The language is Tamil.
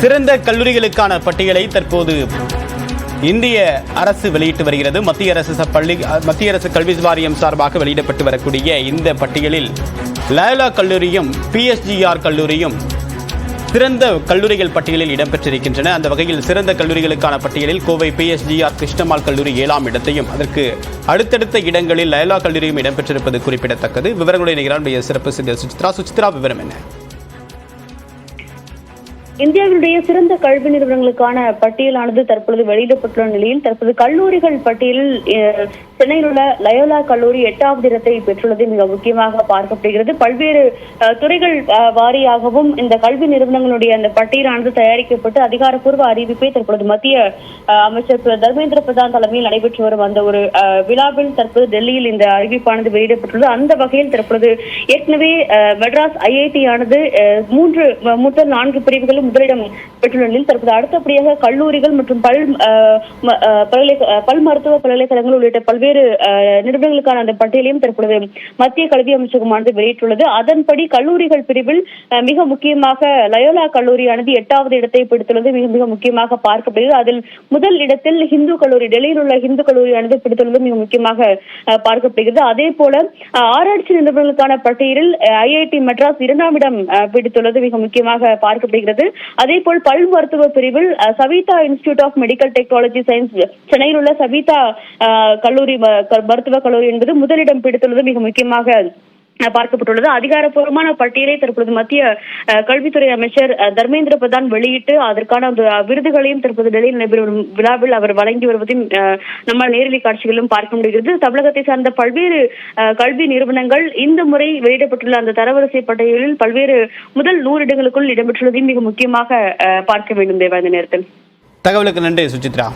சிறந்த கல்லூரிகளுக்கான பட்டியலை தற்போது இந்திய அரசு வெளியிட்டு வருகிறது. மத்திய அரசு கல்வி வாரியம் சார்பாக வெளியிடப்பட்டு வரக்கூடிய இந்த பட்டியலில் லயோலா கல்லூரியும் பிஎஸ்ஜிஆர் கல்லூரியும் சிறந்த கல்லூரிகள் பட்டியலில் இடம்பெற்றிருக்கின்றன. அந்த வகையில் சிறந்த கல்லூரிகளுக்கான பட்டியலில் கோவை பிஎஸ்ஜிஆர் கிருஷ்ணம்மாள் கல்லூரி 7ஆம் இடத்தையும், அதற்கு அடுத்தடுத்த இடங்களில் லயோலா கல்லூரியும் இடம்பெற்றிருப்பது குறிப்பிடத்தக்கது. விவரங்களுடைய நிகழ்ச்சிய சிறப்பு செய்தியாளர் சுசித்ரா, விவரம் என்ன? இந்தியாவினுடைய சிறந்த கல்வி நிறுவனங்களுக்கான பட்டியலானது தற்பொழுது வெளியிடப்பட்டுள்ள நிலையில் தற்போது கல்லூரிகள் பட்டியலில் சென்னையில் உள்ள லயோலா கல்லூரி 8வது இடத்தை பெற்றுள்ளது மிக முக்கியமாக பார்க்கப்படுகிறது. பல்வேறு துறைகள் வாரியாகவும் இந்த கல்வி நிறுவனங்களுடைய அந்த பட்டியலானது தயாரிக்கப்பட்டு அதிகாரப்பூர்வ அறிவிப்பை தற்பொழுது மத்திய அமைச்சர் தர்மேந்திர பிரதான் தலைமையில் நடைபெற்று வரும் அந்த ஒரு விழாவில் தற்போது டெல்லியில் இந்த அறிவிப்பானது வெளியிடப்பட்டுள்ளது. அந்த வகையில் தற்பொழுது ஏற்கனவே மெட்ராஸ் ஐஐடி ஆனது 3 முதல் 4 பிரிவுகளும் முதலிடம் பெற்றுள்ள நிலையில் தற்போது அடுத்தபடியாக கல்லூரிகள் மற்றும் பல் மருத்துவ பல்கலைக்கழகங்கள் உள்ளிட்ட பல்வேறு நிறுவனங்களுக்கான அந்த பட்டியலையும் தற்பொழுது மத்திய கல்வி அமைச்சகமானது வெளியிட்டுள்ளது. அதன்படி கல்லூரிகள் பிரிவில் மிக முக்கியமாக லயோலா கல்லூரியானது 8வது இடத்தை பிடித்துள்ளது மிக மிக முக்கியமாக பார்க்கப்படுகிறது. அதில் முதல் இடத்தில் ஹிந்து கல்லூரி, டெல்லியில் உள்ள ஹிந்து கல்லூரியானது பிடித்துள்ளது மிக முக்கியமாக பார்க்கப்படுகிறது. அதே போல ஆராய்ச்சி நிறுவனங்களுக்கான பட்டியலில் ஐஐடி மெட்ராஸ் 2ஆம் இடம் பிடித்துள்ளது மிக முக்கியமாக பார்க்கப்படுகிறது. அதே போல் பல் மருத்துவ பிரிவில் Saveetha institute of medical technology science சென்னையில் உள்ள சவிதா கல்லூரி மருத்துவக் கல்லூரி என்பது முதலிடம் பிடித்துள்ளது மிக முக்கியமாக பார்க்கப்பட்டுள்ளது. அதிகாரப்பூர்வமான பட்டியலை தற்போது மத்திய கல்வித்துறை அமைச்சர் தர்மேந்திர பிரதான் வெளியிட்டு அதற்கான விருதுகளையும் தற்போது டெல்லியில் நடைபெறும் விழாவில் அவர் வழங்கி வருவதையும் நம்ம நேரடி காட்சிகளிலும் பார்க்க முடிகிறது. தமிழகத்தை சார்ந்த பல்வேறு கல்வி நிறுவனங்கள் இந்த முறை வெளியிடப்பட்டுள்ள அந்த தரவரிசை பட்டியலில் பல்வேறு முதல் 100 இடங்களுக்குள் இடம்பெற்றுள்ளதையும் மிக முக்கியமாக பார்க்க வேண்டும் தேவா. இந்த நேரத்தில் தகவலுக்கு நன்றி சுசித்ரா.